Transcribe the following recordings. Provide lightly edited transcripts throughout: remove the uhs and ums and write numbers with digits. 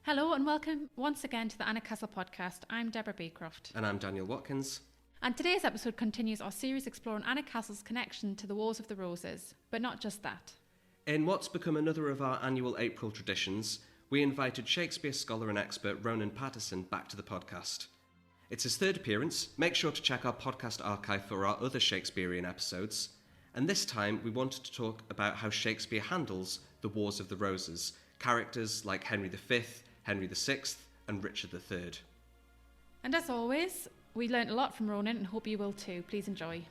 Hello and welcome once again to the Alnwick Castle Podcast. I'm Deborah Beecroft. And I'm Daniel Watkins. And today's episode continues our series exploring Alnwick Castle's connection to the Wars of the Roses, but not just that. In what's become another of our annual April traditions, we invited Shakespeare scholar and expert Ronan Paterson back to the podcast. It's his third appearance. Make sure to check our podcast archive for our other Shakespearean episodes. And this time we wanted to talk about how Shakespeare handles the Wars of the Roses, characters like Henry V, Henry VI and Richard III. And as always, we learnt a lot from Ronan and hope you will too. Please enjoy.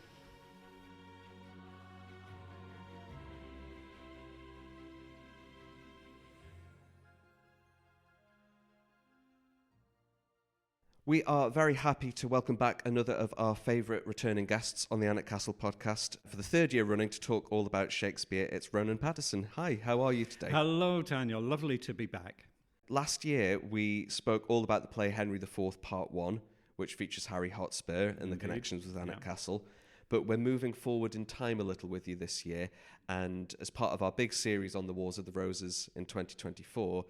We are very happy to welcome back another of our favourite returning guests on the Alnwick Castle podcast for the third year running to talk all about Shakespeare. It's Ronan Paterson. Hi, how are you today? Hello, Daniel. Lovely to be back. Last year, we spoke all about the play Henry IV, Part 1, which features Harry Hotspur and the connections with Alnwick Castle. But we're moving forward in time a little with you this year, and as part of our big series on the Wars of the Roses in 2024,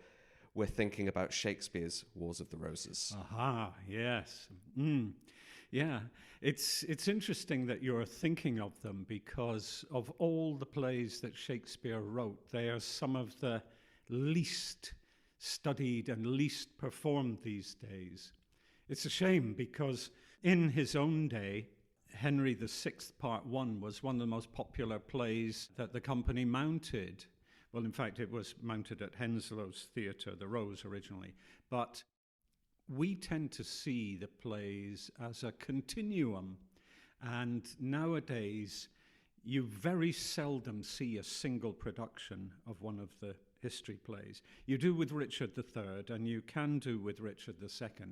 we're thinking about Shakespeare's Wars of the Roses. Aha, yes. Yeah, it's interesting that you're thinking of them because of all the plays that Shakespeare wrote, they are some of the least studied and least performed these days. It's a shame because in his own day, Henry VI Part 1 was one of the most popular plays that the company mounted. Well, in fact, it was mounted at Henslow's Theatre, the Rose, originally. But we tend to see the plays as a continuum. And nowadays, you very seldom see a single production of one of the history plays. You do with Richard III, and you can do with Richard II,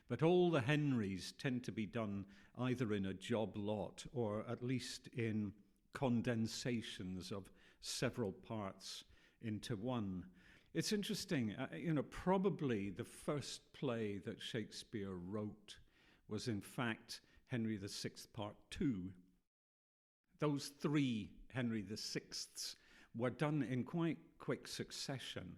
but all the Henrys tend to be done either in a job lot or at least in condensations of several parts into one. It's interesting, probably the first play that Shakespeare wrote was in fact Henry VI Part 2. Those three Henry VIs were done in quite quick succession,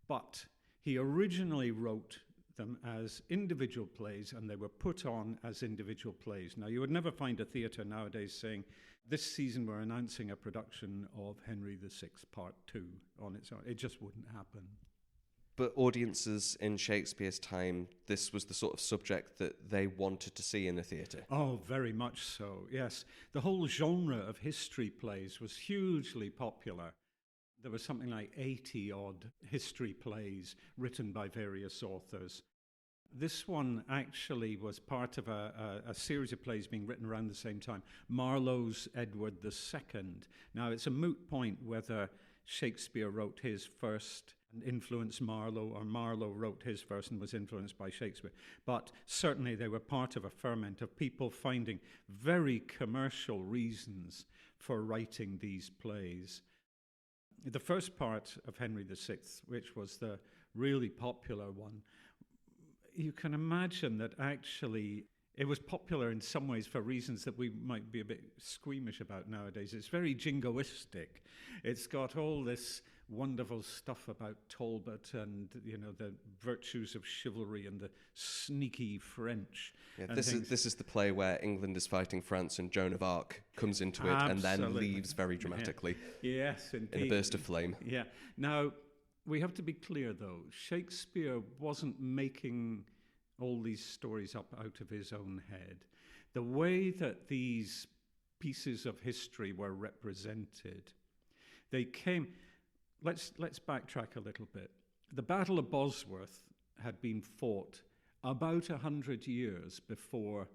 but he originally wrote them as individual plays and they were put on as individual plays. Now, you would never find a theatre nowadays saying, this season we're announcing a production of Henry VI Part 2 on its own. It just wouldn't happen. But audiences in Shakespeare's time, this was the sort of subject that they wanted to see in a theatre. Oh, very much so, yes. The whole genre of history plays was hugely popular. There was something like 80-odd history plays written by various authors. This one actually was part of a series of plays being written around the same time, Marlowe's Edward II. Now, it's a moot point whether Shakespeare wrote his first and influenced Marlowe, or Marlowe wrote his first and was influenced by Shakespeare. But certainly they were part of a ferment of people finding very commercial reasons for writing these plays. The first part of Henry VI, which was the really popular one, you can imagine that actually it was popular in some ways for reasons that we might be a bit squeamish about nowadays. It's very jingoistic. It's got all this wonderful stuff about Talbot and, the virtues of chivalry and the sneaky French. Yeah, this is the play where England is fighting France and Joan of Arc comes into it and then leaves very dramatically. Yeah. Yes, indeed. In a burst of flame. Yeah. Now, we have to be clear, though. Shakespeare wasn't making all these stories up out of his own head. The way that these pieces of history were represented, they came... Let's backtrack a little bit. The Battle of Bosworth had been fought about 100 years before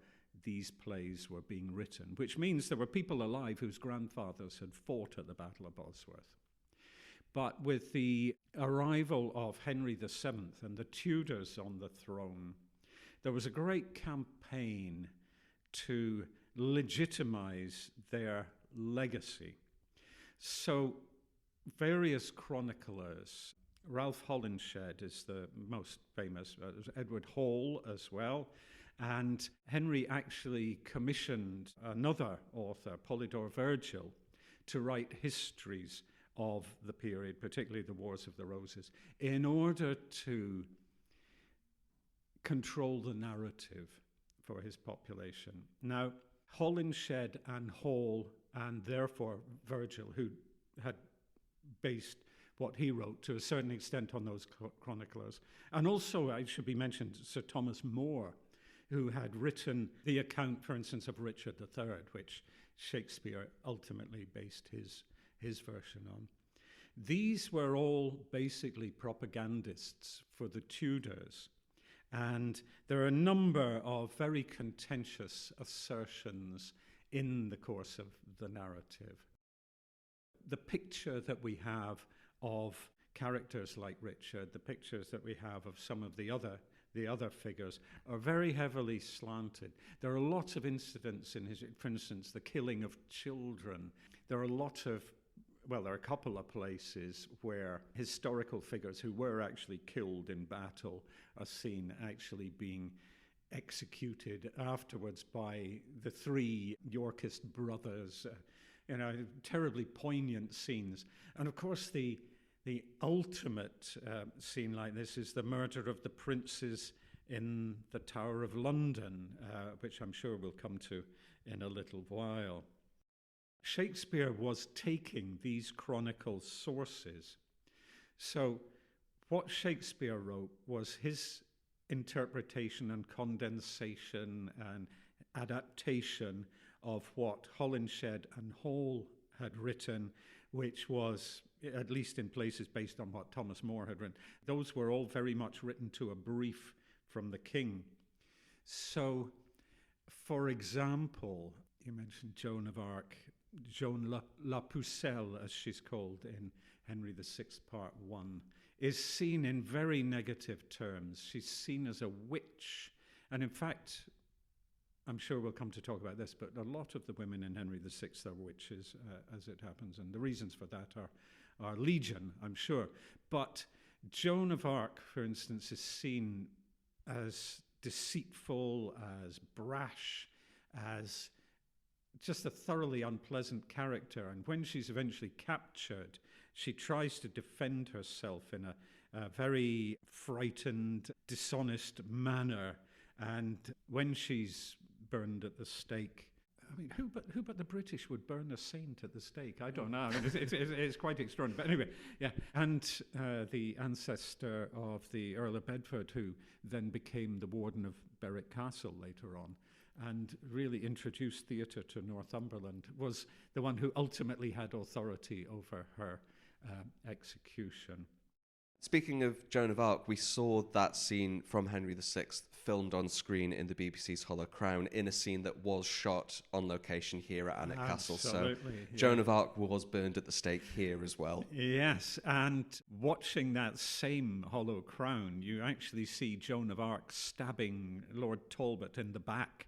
these plays were being written, which means there were people alive whose grandfathers had fought at the Battle of Bosworth. But with the arrival of Henry VII and the Tudors on the throne, there was a great campaign to legitimize their legacy. So various chroniclers, Ralph Holinshed is the most famous, Edward Hall as well, and Henry actually commissioned another author, Polydore Virgil, to write histories of the period, particularly the Wars of the Roses, in order to control the narrative for his population. Now, Holinshed and Hall, and therefore Virgil, who had based what he wrote to a certain extent on those chroniclers. And also, I should be mentioned, Sir Thomas More, who had written the account, for instance, of Richard III, which Shakespeare ultimately based his version on. These were all basically propagandists for the Tudors. And there are a number of very contentious assertions in the course of the narrative. The picture that we have of characters like Richard, the pictures that we have of some of the other figures are very heavily slanted. There are lots of incidents in his, for instance, the killing of children. There are a couple of places where historical figures who were actually killed in battle are seen actually being executed afterwards by the three Yorkist brothers. Terribly poignant scenes. And of course, the ultimate scene like this is the murder of the princes in the Tower of London, which I'm sure we'll come to in a little while. Shakespeare was taking these chronicle sources. So what Shakespeare wrote was his interpretation and condensation and adaptation of what Holinshed and Hall had written, which was, at least in places, based on what Thomas More had written. Those were all very much written to a brief from the king. So, for example, you mentioned Joan of Arc, Joan La Pucelle, as she's called in Henry VI, Part 1, is seen in very negative terms. She's seen as a witch. And in fact, I'm sure we'll come to talk about this, but a lot of the women in Henry VI are witches, as it happens, and the reasons for that are legion, I'm sure. But Joan of Arc, for instance, is seen as deceitful, as brash, as just a thoroughly unpleasant character. And when she's eventually captured, she tries to defend herself in a very frightened, dishonest manner. And when she's burned at the stake, I mean, who but the British would burn a saint at the stake? I don't know. I mean, it's quite extraordinary. But anyway, yeah. And the ancestor of the Earl of Bedford, who then became the warden of Berwick Castle later on, and really introduced theatre to Northumberland, was the one who ultimately had authority over her execution. Speaking of Joan of Arc, we saw that scene from Henry VI filmed on screen in the BBC's Hollow Crown in a scene that was shot on location here at Alnwick Castle. So yeah. Joan of Arc was burned at the stake here as well. Yes, and watching that same Hollow Crown, you actually see Joan of Arc stabbing Lord Talbot in the back,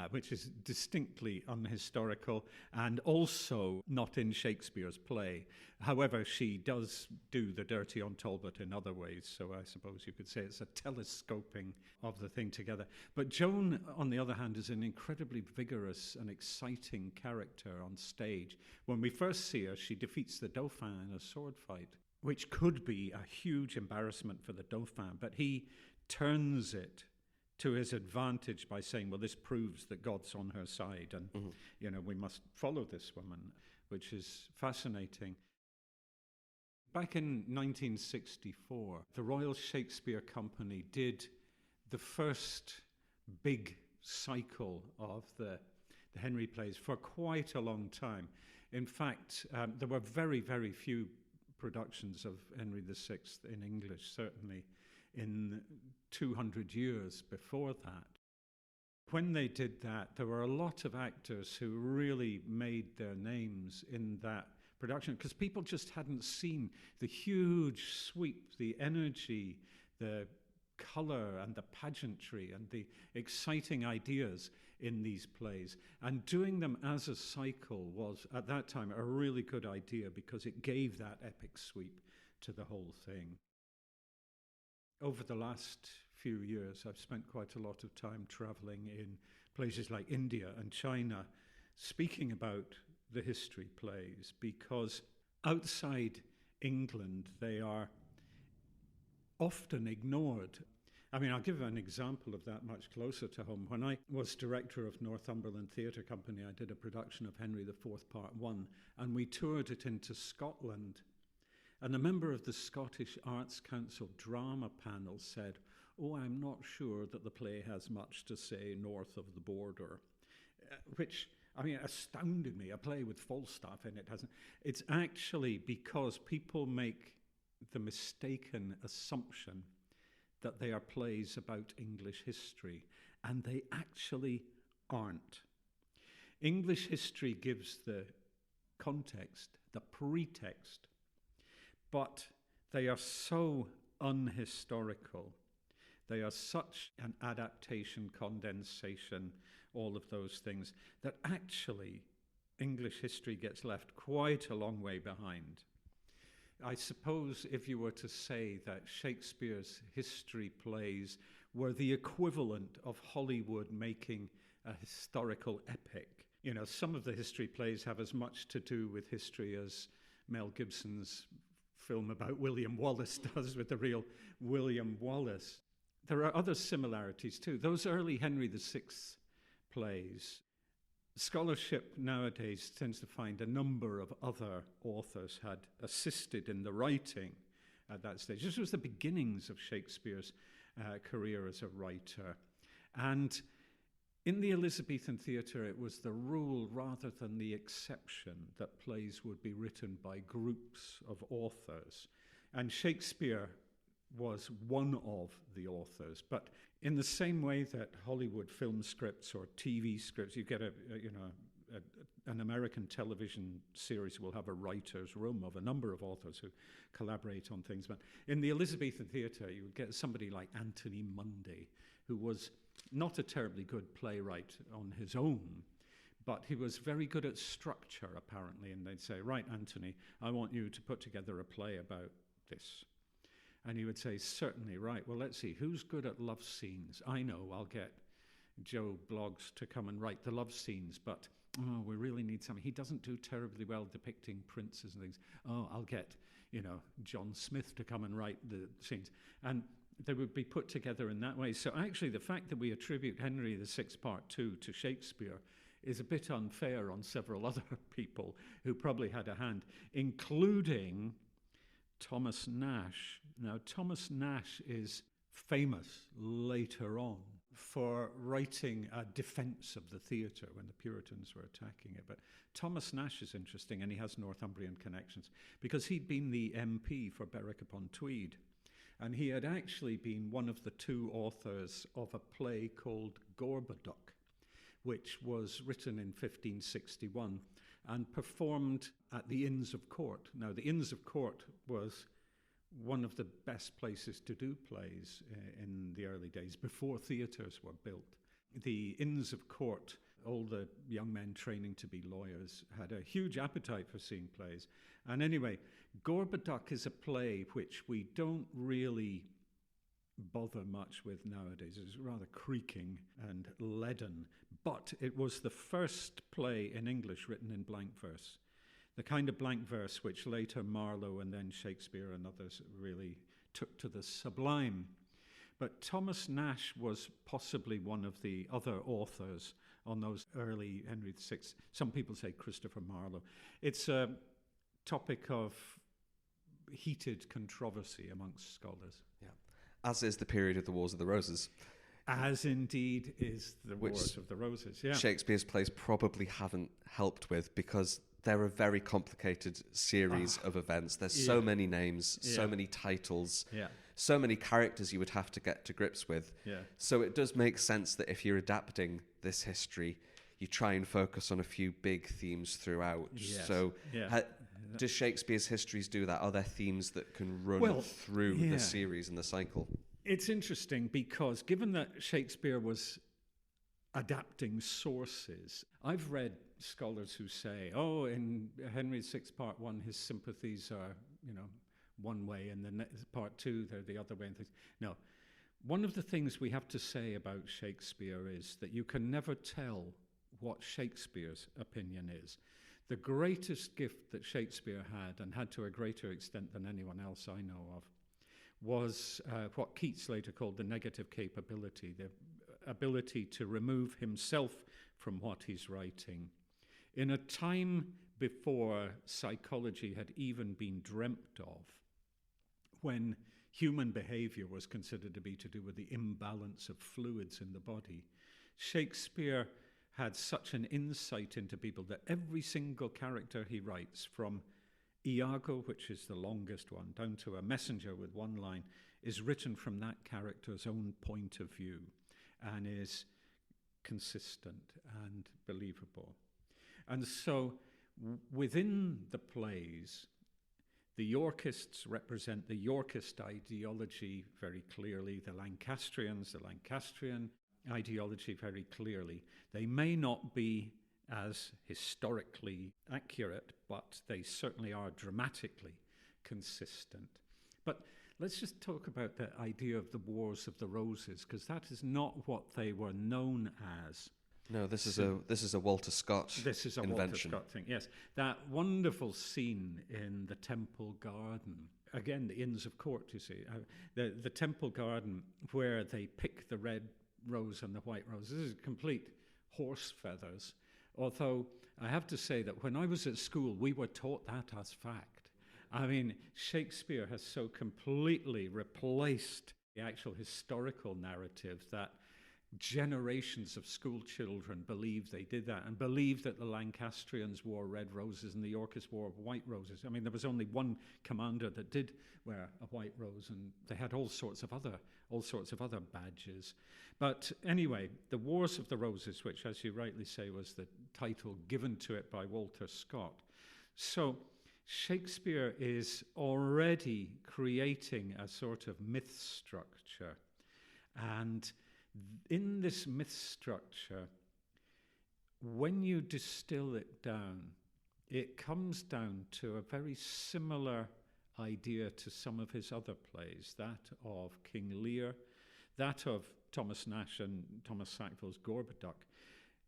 which is distinctly unhistorical and also not in Shakespeare's play. However, she does do the dirty on Talbot in other ways, so I suppose you could say it's a telescoping of the thing together. But Joan, on the other hand, is an incredibly vigorous and exciting character on stage. When we first see her, she defeats the Dauphin in a sword fight, which could be a huge embarrassment for the Dauphin, but he turns it to his advantage by saying, well, this proves that God's on her side, and we must follow this woman, which is fascinating. Back in 1964, the Royal Shakespeare Company did the first big cycle of the Henry plays for quite a long time. In fact, there were very, very few productions of Henry VI in English, certainly in 200 years before that. When they did that, there were a lot of actors who really made their names in that production, because people just hadn't seen the huge sweep, the energy, the colour and the pageantry and the exciting ideas in these plays. And doing them as a cycle was, at that time, a really good idea because it gave that epic sweep to the whole thing. Over the last few years, I've spent quite a lot of time travelling in places like India and China, speaking about the history plays, because outside England they are often ignored. I mean, I'll give an example of that much closer to home. When I was director of Northumberland Theatre Company, I did a production of Henry IV Part 1, and we toured it into Scotland. And a member of the Scottish Arts Council drama panel said, "Oh, I'm not sure that the play has much to say north of the border," which, I mean, astounded me. A play with Falstaff in it hasn't. It's actually because people make the mistaken assumption that they are plays about English history, and they actually aren't. English history gives the context, the pretext, but they are so unhistorical. They are such an adaptation, condensation, all of those things, that actually English history gets left quite a long way behind. I suppose if you were to say that Shakespeare's history plays were the equivalent of Hollywood making a historical epic, you know, some of the history plays have as much to do with history as Mel Gibson's film about William Wallace does with the real William Wallace. There are other similarities too. Those early Henry VI plays, scholarship nowadays tends to find a number of other authors had assisted in the writing at that stage. This was the beginnings of Shakespeare's career as a writer. And in the Elizabethan theatre, it was the rule rather than the exception that plays would be written by groups of authors. And Shakespeare was one of the authors. But in the same way that Hollywood film scripts or TV scripts, you get an American television series will have a writer's room of a number of authors who collaborate on things. But in the Elizabethan theatre, you would get somebody like Anthony Munday, who was not a terribly good playwright on his own, but he was very good at structure, apparently. And they'd say, "Right, Anthony, I want you to put together a play about this." And he would say, "Certainly, right, well, let's see, who's good at love scenes? I know, I'll get Joe Bloggs to come and write the love scenes, but we really need something. He doesn't do terribly well depicting princes and things. I'll get, John Smith to come and write the scenes." And they would be put together in that way. So actually, the fact that we attribute Henry VI Part 2 to Shakespeare is a bit unfair on several other people who probably had a hand, including Thomas Nash. Now, Thomas Nash is famous later on for writing a defence of the theatre when the Puritans were attacking it. But Thomas Nash is interesting, and he has Northumbrian connections, because he'd been the MP for Berwick-upon-Tweed. And he had actually been one of the two authors of a play called Gorboduc, which was written in 1561 and performed at the Inns of Court. Now, the Inns of Court was one of the best places to do plays in the early days, before theatres were built. The Inns of Court, all the young men training to be lawyers, had a huge appetite for seeing plays. And anyway, Gorboduc is a play which we don't really bother much with nowadays. It's rather creaking and leaden, but it was the first play in English written in blank verse. The kind of blank verse which later Marlowe and then Shakespeare and others really took to the sublime. But Thomas Nash was possibly one of the other authors on those early Henry VI. Some people say Christopher Marlowe. It's a topic of heated controversy amongst scholars. Yeah, as is the period of the Wars of the Roses. As indeed is the Wars of the Roses, yeah. Shakespeare's plays probably haven't helped with, because they're a very complicated series of events. There's so many names, so many titles, so many characters you would have to get to grips with. Yeah. So it does make sense that if you're adapting this history, you try and focus on a few big themes throughout. Yes. So does Shakespeare's histories do that? Are there themes that can run through the series and the cycle? It's interesting because given that Shakespeare was adapting sources, I've read scholars who say, in Henry VI Part 1, his sympathies are, one way, and then Part 2, they're the other way. And things. No. One of the things we have to say about Shakespeare is that you can never tell what Shakespeare's opinion is. The greatest gift that Shakespeare had, and had to a greater extent than anyone else I know of, was what Keats later called the negative capability, the ability to remove himself from what he's writing. In a time before psychology had even been dreamt of, when human behavior was considered to be to do with the imbalance of fluids in the body, Shakespeare had such an insight into people that every single character he writes, from Iago, which is the longest one, down to a messenger with one line, is written from that character's own point of view and is consistent and believable. And so within the plays, the Yorkists represent the Yorkist ideology very clearly, the Lancastrians, the Lancastrian ideology very clearly. They may not be as historically accurate, but they certainly are dramatically consistent. But let's just talk about the idea of the Wars of the Roses, because that is not what they were known as. No, this is a Walter Scott This is a invention. Walter Scott thing, yes. That wonderful scene in the Temple Garden, again, the Inns of Court, you see, the Temple Garden, where they pick the red rose and the white rose. This is complete horse feathers. Although I have to say that when I was at school, we were taught that as fact. I mean, Shakespeare has so completely replaced the actual historical narrative that generations of school children believe they did that, and believe that the Lancastrians wore red roses and the Yorkists wore white roses. I mean, there was only one commander that did wear a white rose, and they had all sorts of other badges. But anyway, the Wars of the Roses, which, as you rightly say, was the title given to it by Walter Scott. So Shakespeare is already creating a sort of myth structure, and in this myth structure, when you distill it down, it comes down to a very similar idea to some of his other plays, that of King Lear, that of Thomas Nash and Thomas Sackville's Gorboduc,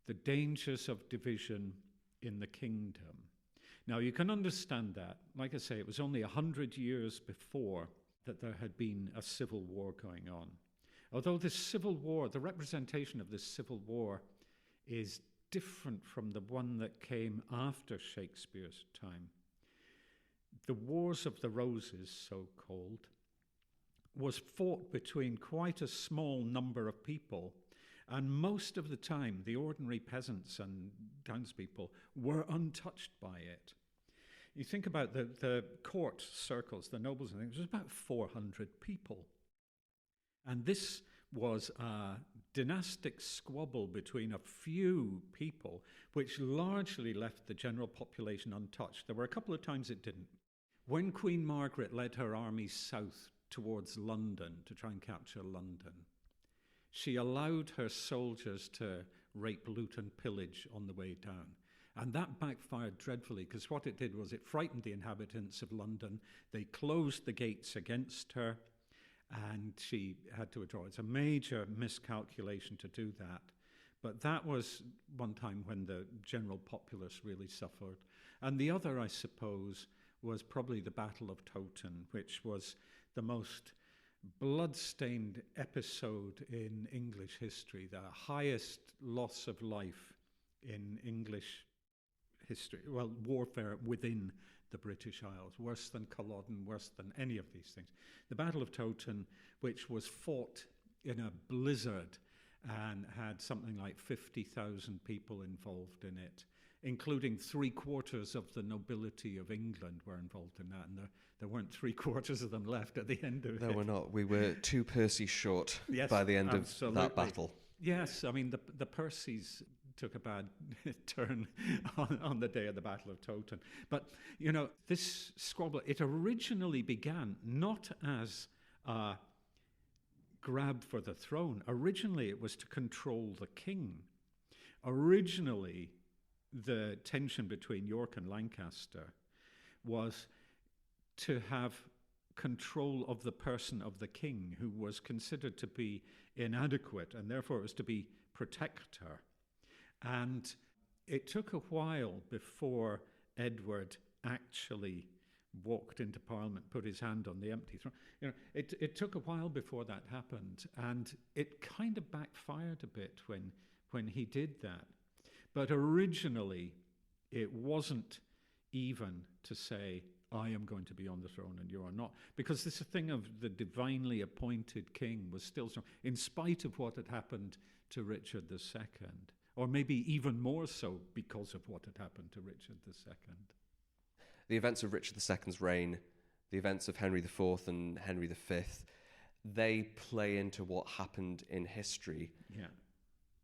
the dangers of division in the kingdom. Now, you can understand that. Like I say, it was only 100 years before that there had been a civil war going on. Although this civil war, the representation of this civil war is different from the one that came after Shakespeare's time. The Wars of the Roses, so-called, was fought between quite a small number of people, and most of the time the ordinary peasants and townspeople were untouched by it. You think about the court circles, the nobles and things, it was about 400 people. And this was a dynastic squabble between a few people, which largely left the general population untouched. There were a couple of times it didn't. When Queen Margaret led her armies south towards London to try and capture London, she allowed her soldiers to rape, loot, and pillage on the way down. And that backfired dreadfully, because what it did was it frightened the inhabitants of London. They closed the gates against her, and she had to withdraw. It's a major miscalculation to do that. But that was one time when the general populace really suffered. And the other, I suppose, was probably the Battle of Towton, which was the most blood-stained episode in English history, the highest loss of life in English history, well, warfare within the British Isles, worse than Culloden, worse than any of these things. The Battle of Towton, which was fought in a blizzard and had something like 50,000 people involved in it, including 3/4 of the nobility of England were involved in that, and there weren't 3/4 of them left at the end of it. No, we're not. We were 2 Percy short by the end of that battle. Yes, I mean, the Percys took a bad turn on the day of the Battle of Towton. But, you know, this squabble, it originally began not as a grab for the throne. Originally, it was to control the king. Originally, the tension between York and Lancaster was to have control of the person of the king, who was considered to be inadequate, and therefore it was to be protector. And it took a while before Edward actually walked into Parliament, put his hand on the empty throne. It took a while before that happened, and it kind of backfired a bit when he did that. But originally, it wasn't even to say, I am going to be on the throne and you are not. Because this thing of the divinely appointed king was still strong, in spite of what had happened to Richard II, or maybe even more so because of what had happened to Richard II. The events of Richard II's reign, the events of Henry IV and Henry V, they play into what happened in history. Yeah.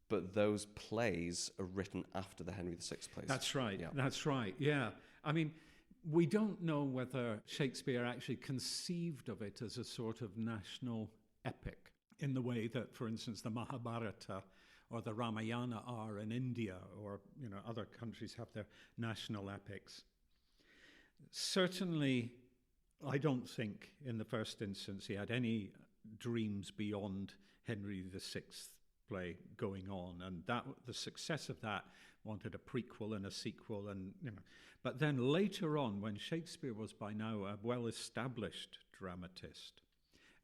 But those plays are written after the Henry VI plays. That's right. Yeah. That's right. Yeah. I mean, we don't know whether Shakespeare actually conceived of it as a sort of national epic in the way that, for instance, the Mahabharata or the Ramayana are in India, or other countries have their national epics. Certainly, I don't think in the first instance he had any dreams beyond Henry VI play going on, and that the success of that wanted a prequel and a sequel, and but then later on, when Shakespeare was by now a well-established dramatist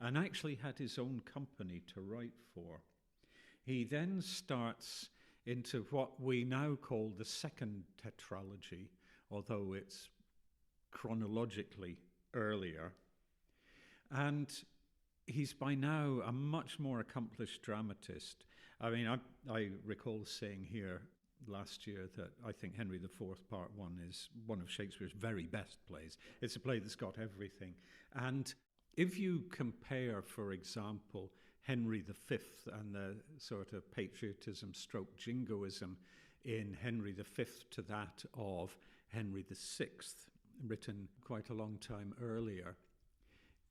and actually had his own company to write for, he then starts into what we now call the second tetralogy, although it's chronologically earlier, and he's by now a much more accomplished dramatist. I mean, I recall saying here last year that I think Henry IV Part 1 is one of Shakespeare's very best plays. It's a play that's got everything. And if you compare, for example, Henry V and the sort of patriotism stroke jingoism in Henry V to that of Henry VI, written quite a long time earlier,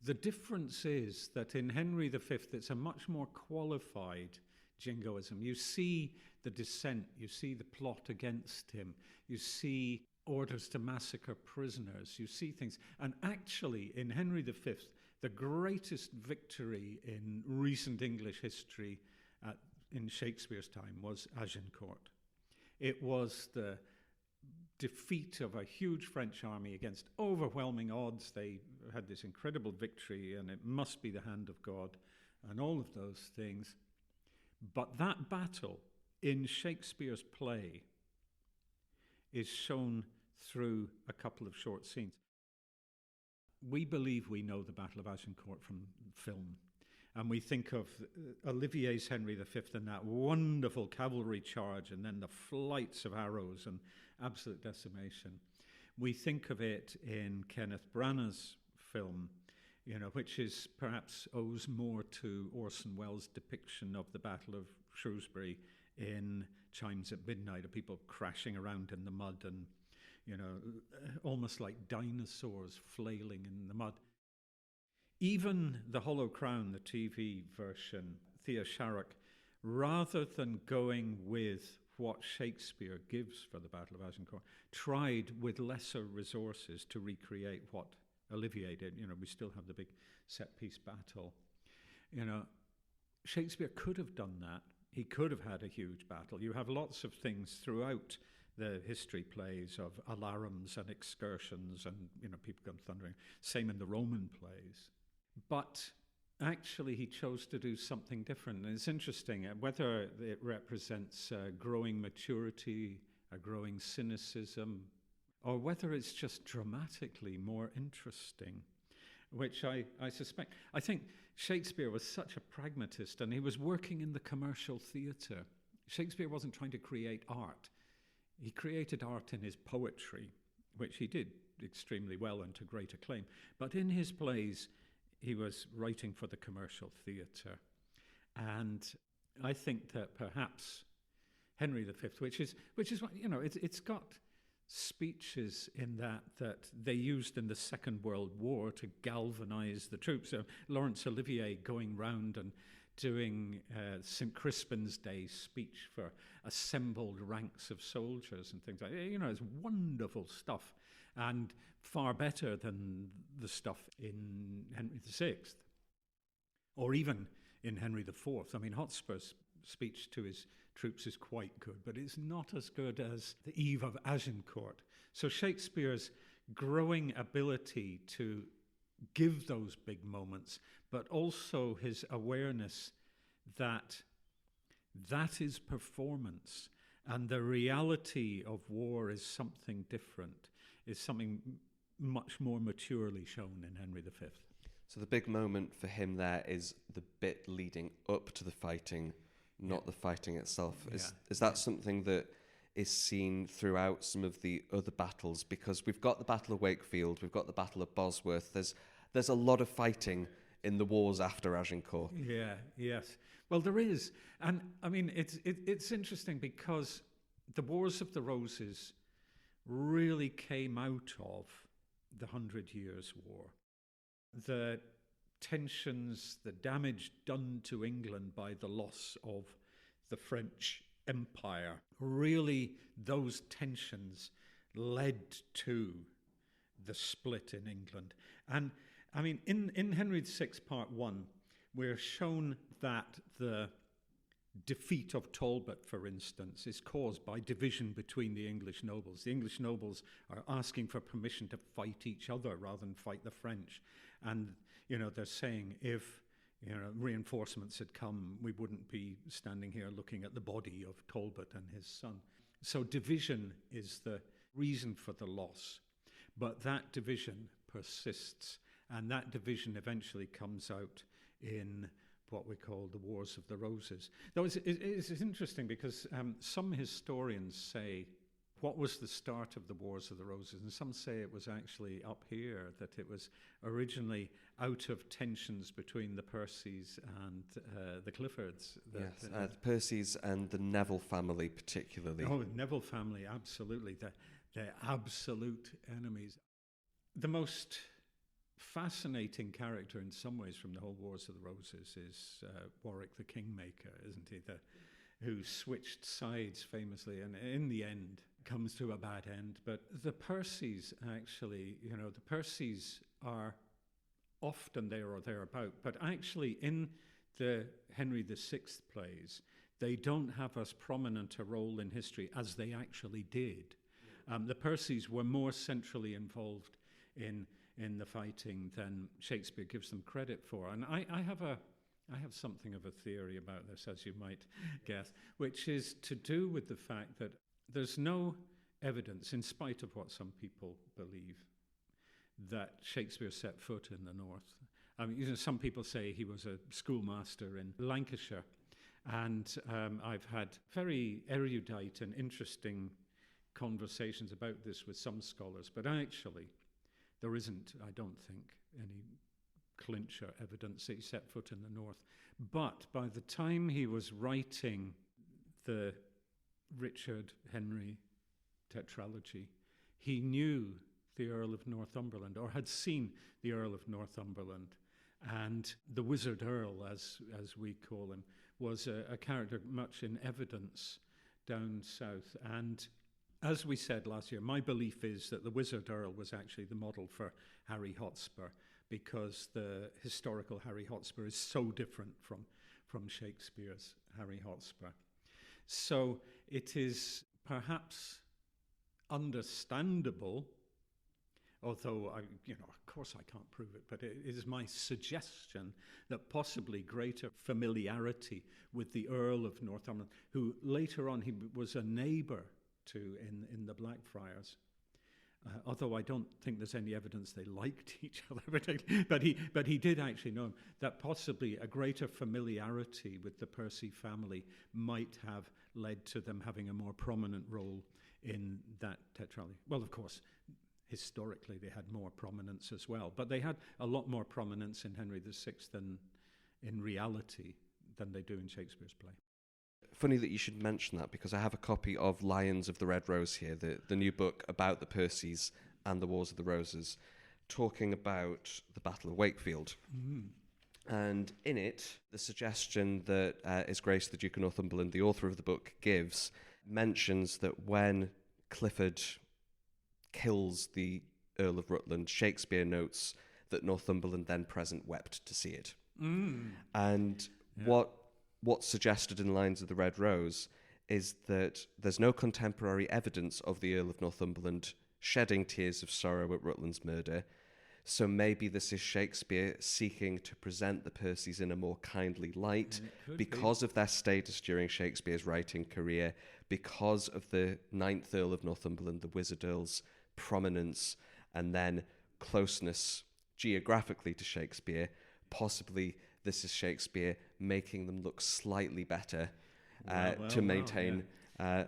the difference is that in Henry V, it's a much more qualified jingoism. You see the dissent, you see the plot against him, you see orders to massacre prisoners, you see things. And actually, in Henry V, the greatest victory in recent English history in Shakespeare's time was Agincourt. It was the defeat of a huge French army against overwhelming odds. They had this incredible victory, and it must be the hand of God, and all of those things. But that battle in Shakespeare's play is shown through a couple of short scenes. We believe we know the Battle of Agincourt from film, and we think of Olivier's Henry V and that wonderful cavalry charge, and then the flights of arrows and absolute decimation. We think of it in Kenneth Branagh's film, which is perhaps owes more to Orson Welles' depiction of the Battle of Shrewsbury in Chimes at Midnight, of people crashing around in the mud and, almost like dinosaurs flailing in the mud. Even The Hollow Crown, the TV version, Thea Sharrock, rather than going with what Shakespeare gives for the Battle of Agincourt, tried with lesser resources to recreate what Olivier did. We still have the big set-piece battle. Shakespeare could have done that. He could have had a huge battle. You have lots of things throughout the history plays of alarums and excursions and, people come thundering. Same in the Roman plays. But actually, he chose to do something different. And it's interesting, whether it represents growing maturity, a growing cynicism, or whether it's just dramatically more interesting, which I suspect. I think Shakespeare was such a pragmatist, and he was working in the commercial theatre. Shakespeare wasn't trying to create art. He created art in his poetry, which he did extremely well and to great acclaim. But in his plays, he was writing for the commercial theatre. And I think that perhaps Henry V, which is what, it's got speeches in that they used in the Second World War to galvanize the troops. Laurence Olivier going round and doing St. Crispin's Day speech for assembled ranks of soldiers and things like that. It's wonderful stuff, and far better than the stuff in Henry VI, or even in Henry IV. I mean, Hotspur's speech to his troops is quite good, but it's not as good as the Eve of Agincourt. So Shakespeare's growing ability to give those big moments, but also his awareness that that is performance, and the reality of war is something different, is something much more maturely shown in Henry V. So the big moment for him there is the bit leading up to the fighting, not the fighting itself. Is that something that is seen throughout some of the other battles? Because we've got the Battle of Wakefield, we've got the Battle of Bosworth. There's a lot of fighting in the wars after Agincourt. Yes. Well, there is. And, I mean, it's interesting because the Wars of the Roses really came out of the 100 Years' War. The tensions, the damage done to England by the loss of the French Empire, really those tensions led to the split in England. And I mean, in Henry VI Part 1, we're shown that the defeat of Talbot, for instance, is caused by division between the English nobles. The English nobles are asking for permission to fight each other rather than fight the French. And, they're saying if, reinforcements had come, we wouldn't be standing here looking at the body of Talbot and his son. So division is the reason for the loss. But that division persists, and that division eventually comes out in what we call the Wars of the Roses. Though it's interesting because some historians say, what was the start of the Wars of the Roses? And some say it was actually up here, that it was originally out of tensions between the Percys and the Cliffords. Yes, the Percys and the Neville family particularly. Oh, Neville family, absolutely. They're absolute enemies. The most fascinating character in some ways from the whole Wars of the Roses is Warwick the Kingmaker, isn't he? Who switched sides famously, and in the end comes to a bad end. But the Percys, actually, the Percys are often there or thereabout, but actually in the Henry VI plays, they don't have as prominent a role in history as they actually did. The Percys were more centrally involved in the fighting than Shakespeare gives them credit for. And I have something of a theory about this, as you might guess, which is to do with the fact that there's no evidence, in spite of what some people believe, that Shakespeare set foot in the north. I mean, some people say he was a schoolmaster in Lancashire, and I've had very erudite and interesting conversations about this with some scholars, but actually there isn't, I don't think, any clincher evidence that he set foot in the north. But by the time he was writing the Richard Henry tetralogy, he knew the Earl of Northumberland, or had seen the Earl of Northumberland. And the Wizard Earl, as we call him, was a character much in evidence down south. And as we said last year, my belief is that the Wizard Earl was actually the model for Harry Hotspur, because the historical Harry Hotspur is so different from Shakespeare's Harry Hotspur. So it is perhaps understandable, although of course I can't prove it, but it is my suggestion that possibly greater familiarity with the Earl of Northumberland, who later on he was a neighbour to in the Blackfriars. Although I don't think there's any evidence they liked each other particularly, but he did actually know him, that possibly a greater familiarity with the Percy family might have led to them having a more prominent role in that tetralogy. Well, of course, historically they had more prominence as well, but they had a lot more prominence in Henry VI than in reality than they do in Shakespeare's play. Funny that you should mention that, because I have a copy of Lions of the Red Rose here, the new book about the Percys and the Wars of the Roses, talking about the Battle of Wakefield. Mm. And in it, the suggestion that His Grace the Duke of Northumberland, the author of the book, gives, mentions that when Clifford kills the Earl of Rutland, Shakespeare notes that Northumberland then present wept to see it. Mm. And what's suggested in Lines of the Red Rose is that there's no contemporary evidence of the Earl of Northumberland shedding tears of sorrow at Rutland's murder. So maybe this is Shakespeare seeking to present the Percys in a more kindly light because of their status during Shakespeare's writing career, because of the 9th Earl of Northumberland, the Wizard Earl's prominence, and then closeness geographically to Shakespeare. Possibly this is Shakespeare making them look slightly better to maintain a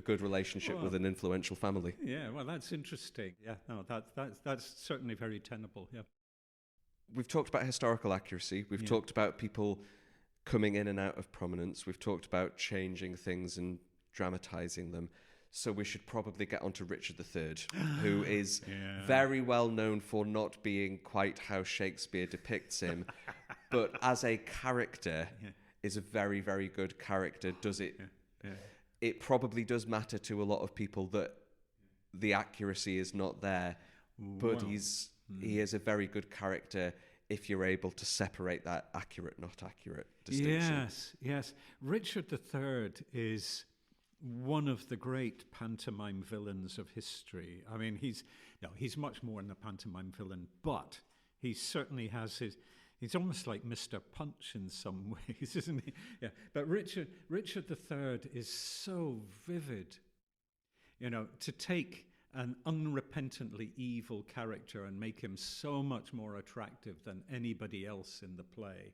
good relationship with an influential family. Yeah, well, that's interesting. Yeah, no, that's certainly very tenable. Yeah. We've talked about historical accuracy. We've talked about people coming in and out of prominence. We've talked about changing things and dramatising them. So we should probably get on to Richard III, who is very well known for not being quite how Shakespeare depicts him, but as a character is a very, very good character. Does it? It probably does matter to a lot of people that the accuracy is not there, but he is a very good character if you're able to separate that accurate, not accurate distinction. Yes. Richard III is one of the great pantomime villains of history. I mean, he's much more than a pantomime villain, but he certainly has he's almost like Mr. Punch in some ways, isn't he? Yeah. But Richard III is so vivid. You know, to take an unrepentantly evil character and make him so much more attractive than anybody else in the play.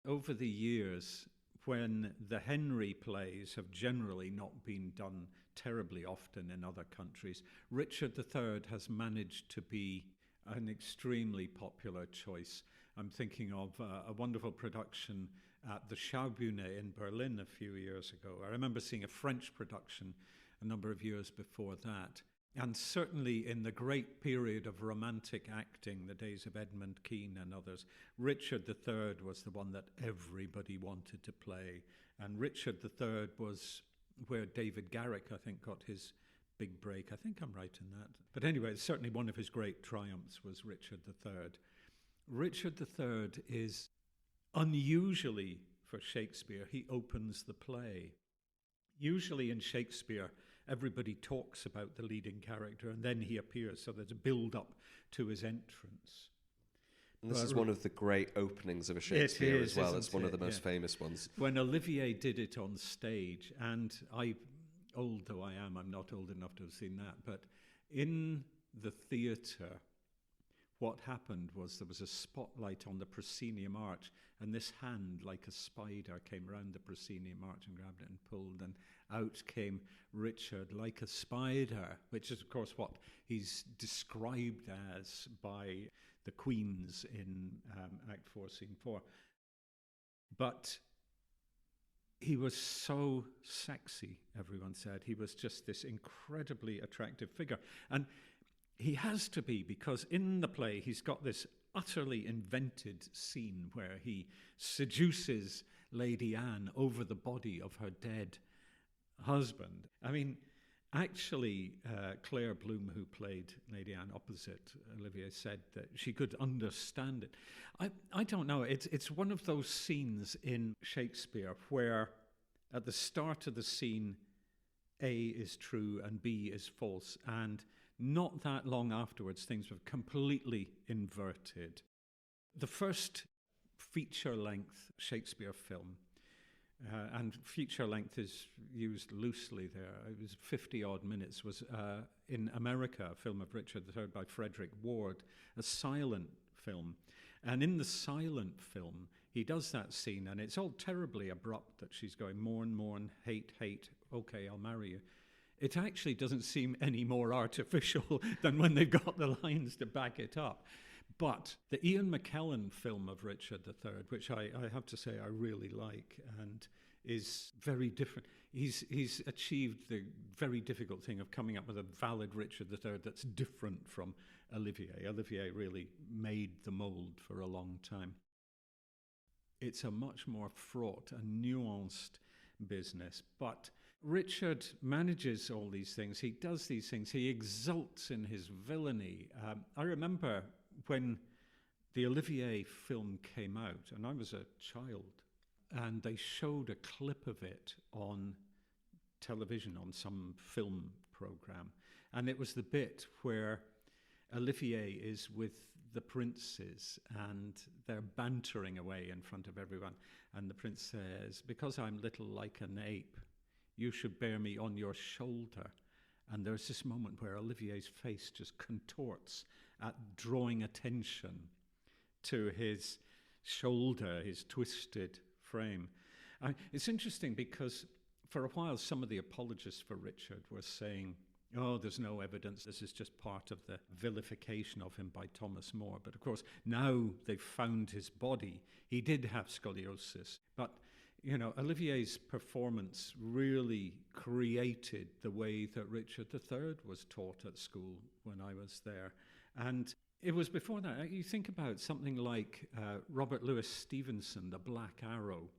Over the years, when the Henry plays have generally not been done terribly often in other countries, Richard III has managed to be an extremely popular choice. I'm thinking of a wonderful production at the Schaubühne in Berlin a few years ago. I remember seeing a French production a number of years before that. And certainly in the great period of romantic acting, the days of Edmund Kean and others, Richard III was the one that everybody wanted to play. And Richard III was where David Garrick, I think, got his big break. I think I'm right in that. But anyway, certainly one of his great triumphs was Richard III. Richard III is unusually for Shakespeare, he opens the play. Usually in Shakespeare, everybody talks about the leading character and then he appears, so there's a build-up to his entrance. And this is one of the great openings of a Shakespeare as well. It's one of the most famous ones. When Olivier did it on stage, and old though I am, I'm not old enough to have seen that, but in the theatre, what happened was there was a spotlight on the proscenium arch, and this hand, like a spider, came round the proscenium arch and grabbed it and pulled, and out came Richard like a spider, which is, of course, what he's described as by the queens in Act 4, Scene 4. But he was so sexy, everyone said. He was just this incredibly attractive figure. And he has to be, because in the play he's got this utterly invented scene where he seduces Lady Anne over the body of her dead husband. I mean, actually, Claire Bloom, who played Lady Anne opposite Olivier, said that she could understand it. I don't know. It's one of those scenes in Shakespeare where at the start of the scene, A is true and B is false, and not that long afterwards, things were completely inverted. The first feature-length Shakespeare film, and feature-length is used loosely there, it was 50-odd minutes, was in America, a film of Richard III by Frederick Ward, a silent film. And in the silent film, he does that scene, and it's all terribly abrupt that she's going, mourn, mourn, hate, hate, okay, I'll marry you. It actually doesn't seem any more artificial than when they've got the lines to back it up. But the Ian McKellen film of Richard III, which I have to say I really like and is very different. He's achieved the very difficult thing of coming up with a valid Richard III that's different from Olivier. Olivier really made the mold for a long time. It's a much more fraught and nuanced business, but Richard manages all these things. He does these things. He exults in his villainy. I remember when the Olivier film came out, and I was a child, and they showed a clip of it on television on some film programme. And it was the bit where Olivier is with the princes and they're bantering away in front of everyone. And the prince says, "Because I'm little like an ape, you should bear me on your shoulder." And there's this moment where Olivier's face just contorts at drawing attention to his shoulder, his twisted frame. It's interesting because for a while some of the apologists for Richard were saying, "Oh, there's no evidence, this is just part of the vilification of him by Thomas More." But of course, now they've found his body. He did have scoliosis. But, you know, Olivier's performance really created the way that Richard III was taught at school when I was there. And it was before that. You think about something like Robert Louis Stevenson, The Black Arrow,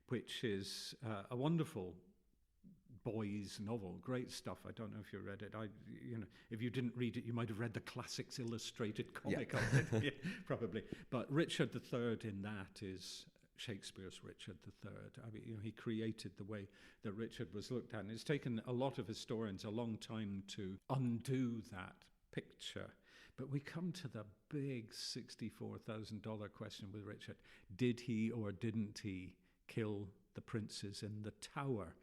which is a wonderful boys' novel, great stuff. I don't know if you read it. If you didn't read it, you might have read the Classics Illustrated comic of it, yeah, probably. But Richard III in that is Shakespeare's Richard III. I mean, you know, he created the way that Richard was looked at, and it's taken a lot of historians a long time to undo that picture. But we come to the big $64,000 question with Richard. Did he or didn't he kill the princes in the Tower?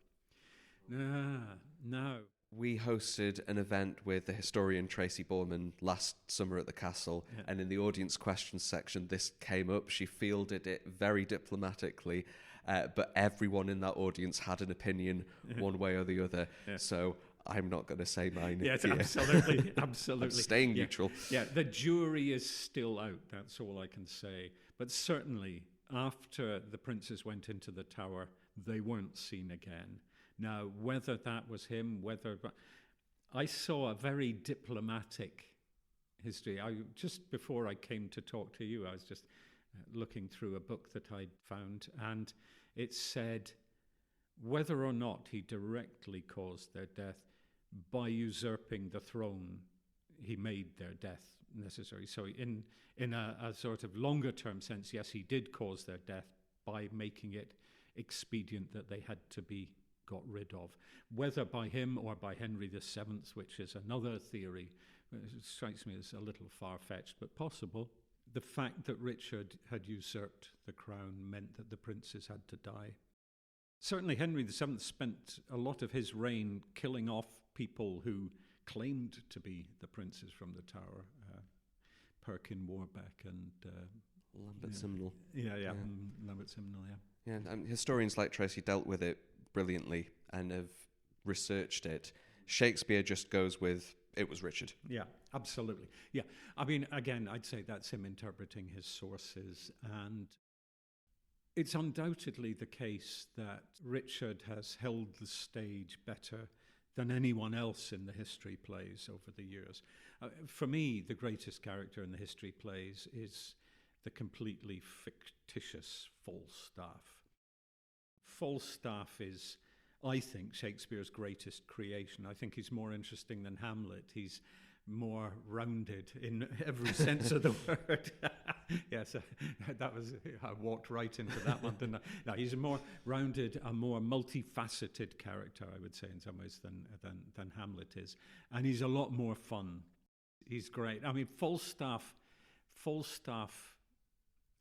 No. We hosted an event with the historian Tracy Borman last summer at the castle, and in the audience questions section, this came up. She fielded it very diplomatically, but everyone in that audience had an opinion one way or the other. Yeah. So I'm not going to say mine. Yes, absolutely. I'm staying neutral. Yeah, the jury is still out. That's all I can say. But certainly, after the princes went into the Tower, they weren't seen again. Now, whether that was him, I saw a very diplomatic history. Just before I came to talk to you, I was just looking through a book that I'd found, and it said whether or not he directly caused their death, by usurping the throne, he made their death necessary. So in a sort of longer term sense, yes, he did cause their death by making it expedient that they had to be got rid of. Whether by him or by Henry VII, which is another theory, it strikes me as a little far-fetched, but possible. The fact that Richard had usurped the crown meant that the princes had to die. Certainly Henry VII spent a lot of his reign killing off people who claimed to be the princes from the Tower, Perkin Warbeck and Lambert Simnel. Lambert Simnel, Yeah, and historians like Tracy dealt with it brilliantly and have researched it. Shakespeare just goes with, it was Richard. Yeah, absolutely. Yeah, I mean, again, I'd say that's him interpreting his sources, and it's undoubtedly the case that Richard has held the stage better than anyone else in the history plays over the years. For me, the greatest character in the history plays is the completely fictitious Falstaff. Falstaff is, I think, Shakespeare's greatest creation. I think he's more interesting than Hamlet. He's more rounded in every sense of the word. Yes, that was, I walked right into that one, didn't I? No, he's a more rounded, a more multifaceted character, I would say, in some ways than Hamlet is. And he's a lot more fun. He's great. I mean, Falstaff,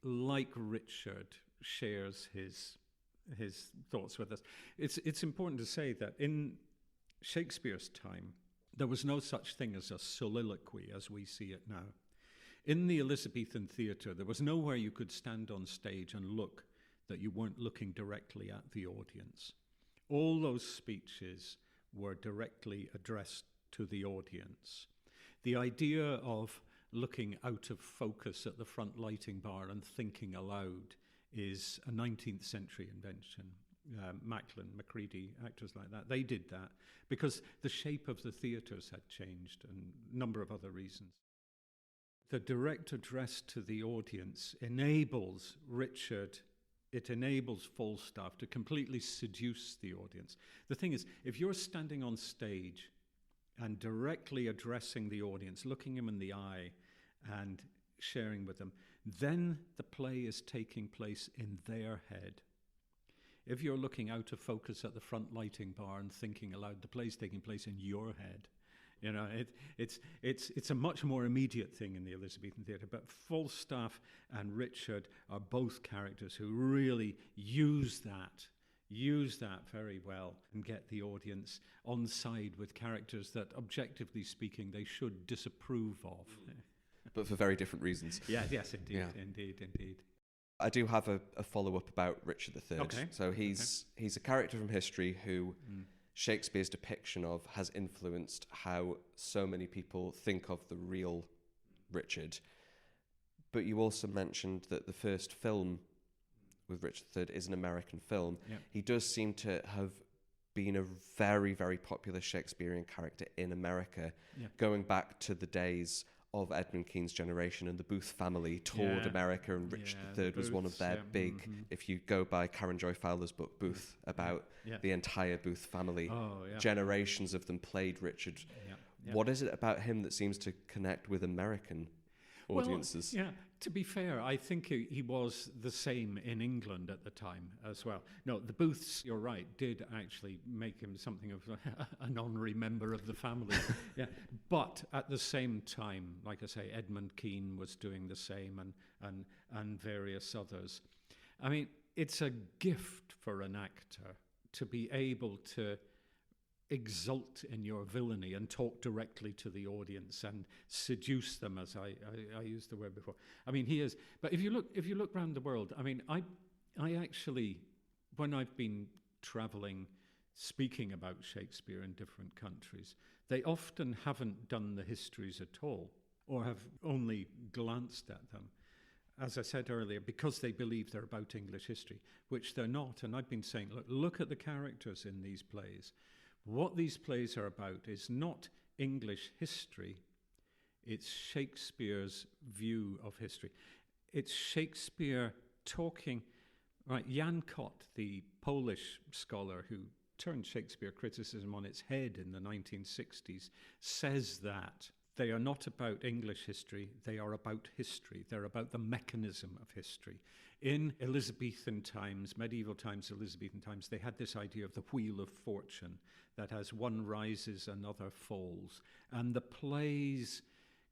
like Richard, shares his thoughts with us. It's important to say that in Shakespeare's time, there was no such thing as a soliloquy as we see it now. In the Elizabethan theatre, there was nowhere you could stand on stage and look that you weren't looking directly at the audience. All those speeches were directly addressed to the audience. The idea of looking out of focus at the front lighting bar and thinking aloud is a 19th century invention. Macklin, Macready, actors like that, they did that because the shape of the theatres had changed and a number of other reasons. The direct address to the audience enables Richard, it enables Falstaff to completely seduce the audience. The thing is, if you're standing on stage and directly addressing the audience, looking them in the eye and sharing with them, then the play is taking place in their head. if you're looking out of focus at the front lighting bar and thinking aloud, the play's taking place in your head. You know, it's a much more immediate thing in the Elizabethan theatre. But Falstaff and Richard are both characters who really use that very well and get the audience on side with characters that, objectively speaking, they should disapprove of. But for very different reasons. Yes, indeed. I do have a follow-up about Richard III. Okay. So he's a character from history who Shakespeare's depiction of has influenced how so many people think of the real Richard. But you also mentioned that the first film with Richard III is an American film. Yep. He does seem to have been a very, very popular Shakespearean character in America, going back to the days of Edmund Kean's generation, and the Booth family toured America, and Richard III was one of their big, if you go by Karen Joy Fowler's book, Booth, about the entire Booth family, generations of them played Richard. What is it about him that seems to connect with American audiences? Well, to be fair, I think he was the same in England at the time as well. No, the Booths, you're right, did actually make him something of an honorary member of the family. But at the same time, like I say, Edmund Kean was doing the same, and various others. I mean, it's a gift for an actor to be able to exult in your villainy and talk directly to the audience and seduce them, as I used the word before. I mean, he is. But if you look around the world, I mean, I actually, when I've been traveling, speaking about Shakespeare in different countries, they often haven't done the histories at all, or have only glanced at them, as I said earlier, because they believe they're about English history, which they're not. And I've been saying, look at the characters in these plays. What these plays are about is not English history, it's Shakespeare's view of history. It's Shakespeare talking, right? Jan Kot, the Polish scholar who turned Shakespeare criticism on its head in the 1960s, says that they are not about English history, they are about history. They're about the mechanism of history. In Elizabethan times, medieval times, Elizabethan times, they had this idea of the wheel of fortune, that as one rises, another falls. And the plays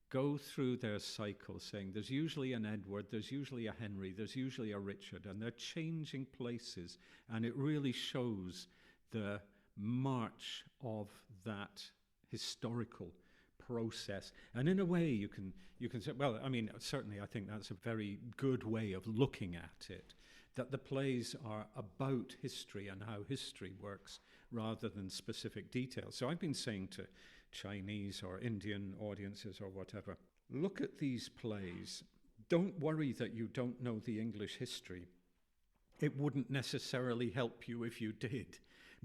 go through their cycle saying there's usually an Edward, there's usually a Henry, there's usually a Richard, and they're changing places. And it really shows the march of that historical process. And in a way, you can say, well, I mean, certainly I think that's a very good way of looking at it, that the plays are about history and how history works rather than specific details. So I've been saying to Chinese or Indian audiences or whatever, look at these plays. Don't worry that you don't know the English history. It wouldn't necessarily help you if you did,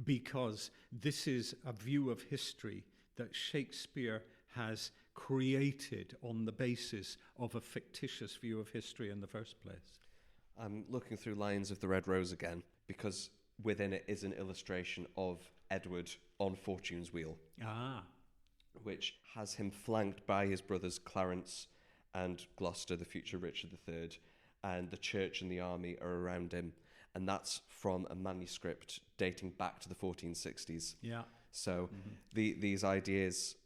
because this is a view of history that Shakespeare has created on the basis of a fictitious view of history in the first place. I'm looking through Lions of the Red Rose again, because within it is an illustration of Edward on Fortune's wheel, which has him flanked by his brothers Clarence and Gloucester, the future Richard III, and the church and the army are around him. And that's from a manuscript dating back to the 1460s. Yeah. So these ideas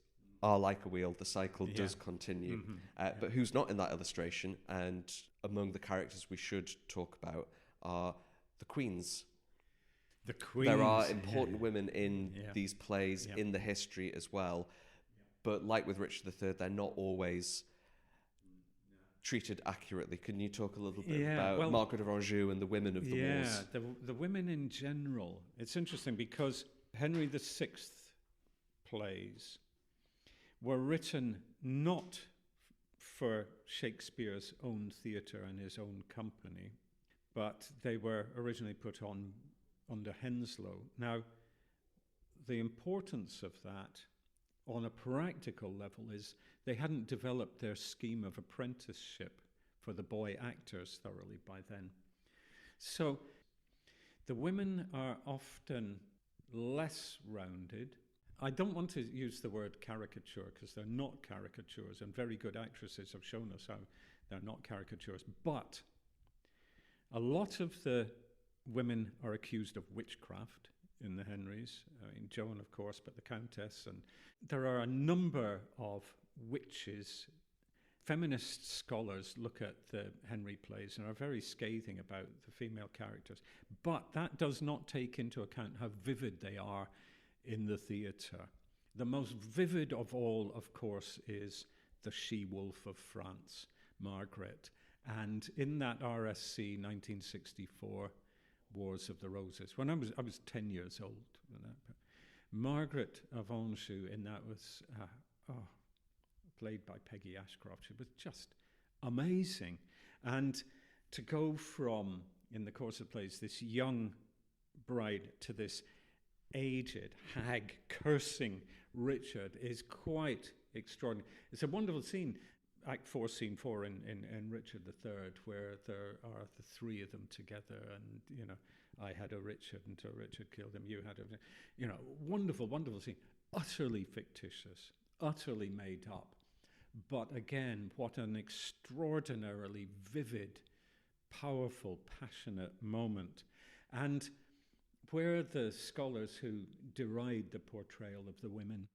are like a wheel. The cycle does continue. But who's not in that illustration, and among the characters we should talk about, are the queens. The queens. There are important women in these plays, in the history as well. But like with Richard III, they're not always treated accurately. Can you talk a little bit about Margaret of Anjou and the women of the wars? Yeah, the women in general. It's interesting because Henry VI plays were written not for Shakespeare's own theatre and his own company, but they were originally put on under Henslowe. Now, the importance of that on a practical level is they hadn't developed their scheme of apprenticeship for the boy actors thoroughly by then. So the women are often less rounded. I don't want to use the word caricature because they're not caricatures, and very good actresses have shown us how they're not caricatures. But a lot of the women are accused of witchcraft in the Henrys. I mean, Joan, of course, but the Countess. And there are a number of witches. Feminist scholars look at the Henry plays and are very scathing about the female characters. But that does not take into account how vivid they are in the theatre. The most vivid of all, of course, is the she-wolf of France, Margaret. And in that RSC 1964 Wars of the Roses, when I was 10 years old, Margaret of Anjou in that was played by Peggy Ashcroft. She was just amazing. And to go from, in the course of plays, this young bride to this aged hag cursing Richard is quite extraordinary. It's a wonderful scene, Act 4, Scene 4 in Richard III, where there are the three of them together, and, I had a Richard until Richard killed him, you had a, wonderful, wonderful scene. Utterly fictitious, utterly made up. But again, what an extraordinarily vivid, powerful, passionate moment. And where the scholars who deride the portrayal of the women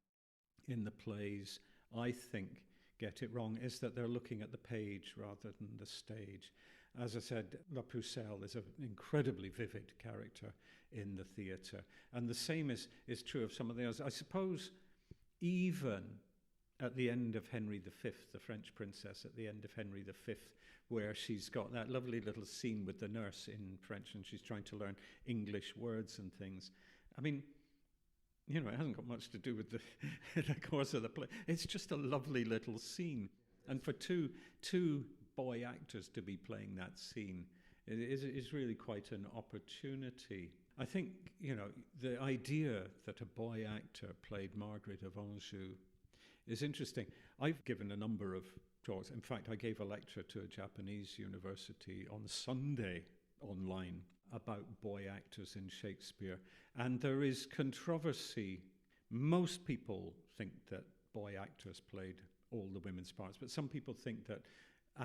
in the plays, I think, get it wrong, is that they're looking at the page rather than the stage. As I said, La Pucelle is an incredibly vivid character in the theatre. And the same is true of some of the others. I suppose even at the end of Henry V, the French princess, at the end of Henry V, where she's got that lovely little scene with the nurse in French and she's trying to learn English words and things. I mean, it hasn't got much to do with the course of the play. It's just a lovely little scene. And for two boy actors to be playing that scene is really quite an opportunity. I think, the idea that a boy actor played Margaret of Anjou is interesting. I've given a number of talks. In fact, I gave a lecture to a Japanese university on Sunday online about boy actors in Shakespeare. And there is controversy. Most people think that boy actors played all the women's parts, but some people think that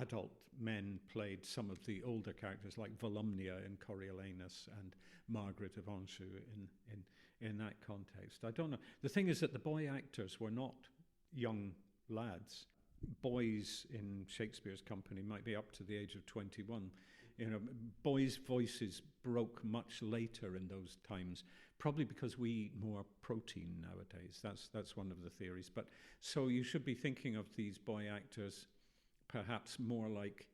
adult men played some of the older characters, like Volumnia in Coriolanus and Margaret of Anjou in that context. I don't know. The thing is that the boy actors were not young lads. Boys in Shakespeare's company might be up to the age of 21. Boys' voices broke much later in those times, probably because we eat more protein nowadays. That's one of the theories. But so you should be thinking of these boy actors perhaps more like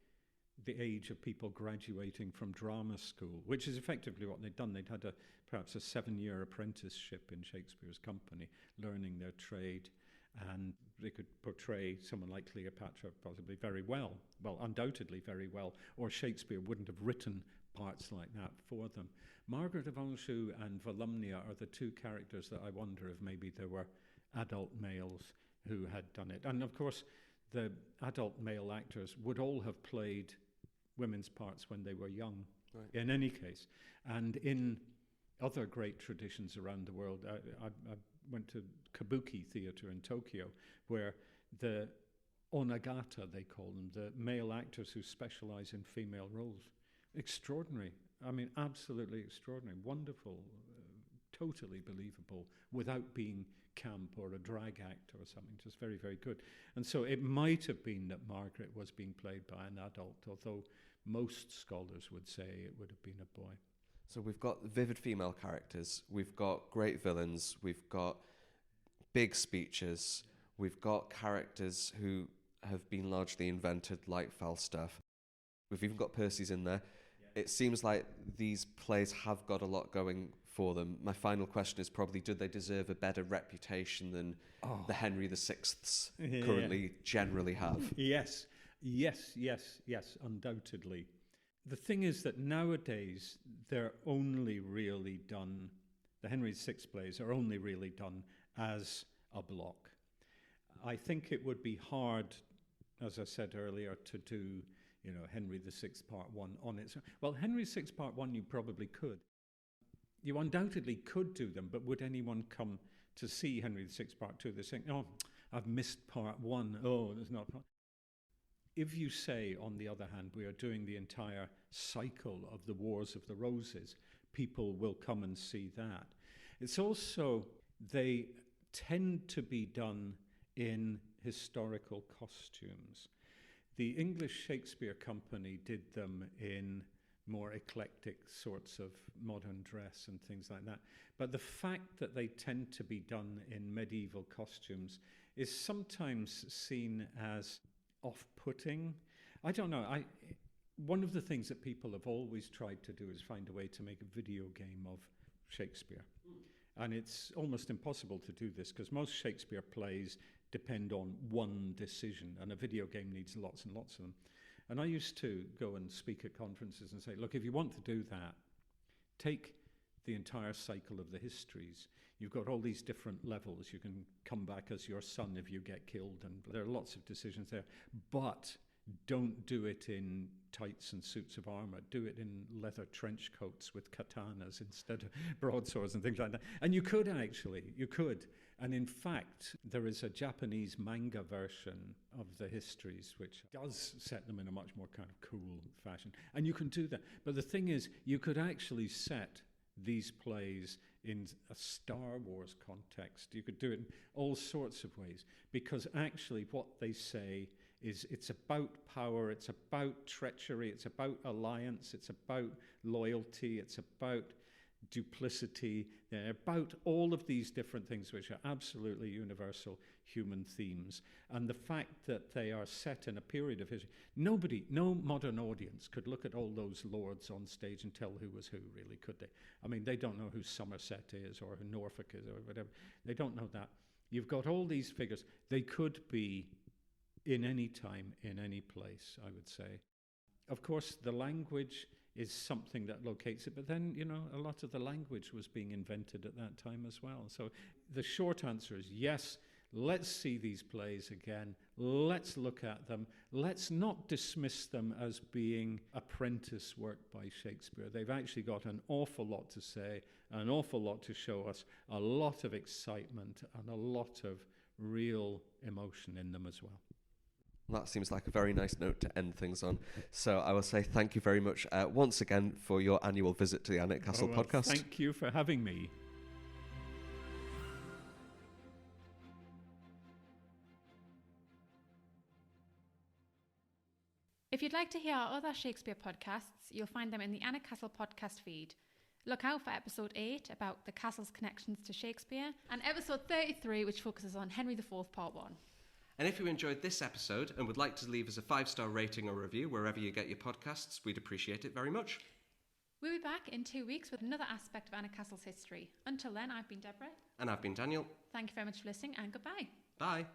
the age of people graduating from drama school, which is effectively what they'd done. They'd had perhaps a 7-year apprenticeship in Shakespeare's company, learning their trade, and they could portray someone like Cleopatra possibly very well, undoubtedly very well, or Shakespeare wouldn't have written parts like that for them. Margaret of Anjou and Volumnia are the two characters that I wonder if maybe there were adult males who had done it. And of course, the adult male actors would all have played women's parts when they were young, right, in any case. And in other great traditions around the world, I went to Kabuki theatre in Tokyo, where the onagata, they call them, the male actors who specialize in female roles. Extraordinary. I mean, absolutely extraordinary. Wonderful, totally believable, without being camp or a drag act or something. Just very, very good. And so it might have been that Margaret was being played by an adult, although most scholars would say it would have been a boy. So we've got vivid female characters, we've got great villains, we've got big speeches, we've got characters who have been largely invented, like Falstaff. We've even got Percy's in there. Yeah. It seems like these plays have got a lot going for them. My final question is probably, do they deserve a better reputation than the Henry VI's currently generally have? Yes, undoubtedly. The thing is that nowadays they're only really done, the Henry VI plays are only really done as a block. I think it would be hard, as I said earlier, to do, Henry VI Part 1 on its own. Well, Henry VI Part 1 you probably could. You undoubtedly could do them, but would anyone come to see Henry VI Part 2? They're saying, I've missed Part 1. Oh, there's not part. If you say, on the other hand, we are doing the entire cycle of the Wars of the Roses, people will come and see that. It's also, they tend to be done in historical costumes. The English Shakespeare Company did them in more eclectic sorts of modern dress and things like that. But the fact that they tend to be done in medieval costumes is sometimes seen as off-putting. I don't know. One of the things that people have always tried to do is find a way to make a video game of Shakespeare. And it's almost impossible to do this because most Shakespeare plays depend on one decision, and a video game needs lots and lots of them. And I used to go and speak at conferences and say, look, if you want to do that, take the entire cycle of the histories. You've got all these different levels. You can come back as your son if you get killed, and there are lots of decisions there. But don't do it in tights and suits of armor. Do it in leather trench coats with katanas instead of broadswords and things like that. And you could. And in fact, there is a Japanese manga version of the histories which does set them in a much more kind of cool fashion. And you can do that. But the thing is, you could actually set these plays in a Star Wars context. You could do it in all sorts of ways, because actually what they say is it's about power, it's about treachery, it's about alliance, it's about loyalty, it's about duplicity, they're about all of these different things which are absolutely universal human themes. And the fact that they are set in a period of history, no modern audience could look at all those lords on stage and tell who was who, really, could they? I mean, they don't know who Somerset is or who Norfolk is or whatever. They don't know that. You've got all these figures. They could be in any time, in any place, I would say. Of course, the language is something that locates it, but then, a lot of the language was being invented at that time as well. So the short answer is yes, let's see these plays again. Let's look at them. Let's not dismiss them as being apprentice work by Shakespeare. They've actually got an awful lot to say, an awful lot to show us, a lot of excitement and a lot of real emotion in them as well. That seems like a very nice note to end things on. So I will say thank you very much once again for your annual visit to the Alnwick Castle Podcast. Thank you for having me. If you'd like to hear our other Shakespeare podcasts, you'll find them in the Alnwick Castle Podcast feed. Look out for episode 8 about the castle's connections to Shakespeare, and episode 33, which focuses on Henry IV Part 1. And if you enjoyed this episode and would like to leave us a 5-star rating or review wherever you get your podcasts, we'd appreciate it very much. We'll be back in 2 weeks with another aspect of Alnwick Castle's history. Until then, I've been Deborah. And I've been Daniel. Thank you very much for listening, and goodbye. Bye.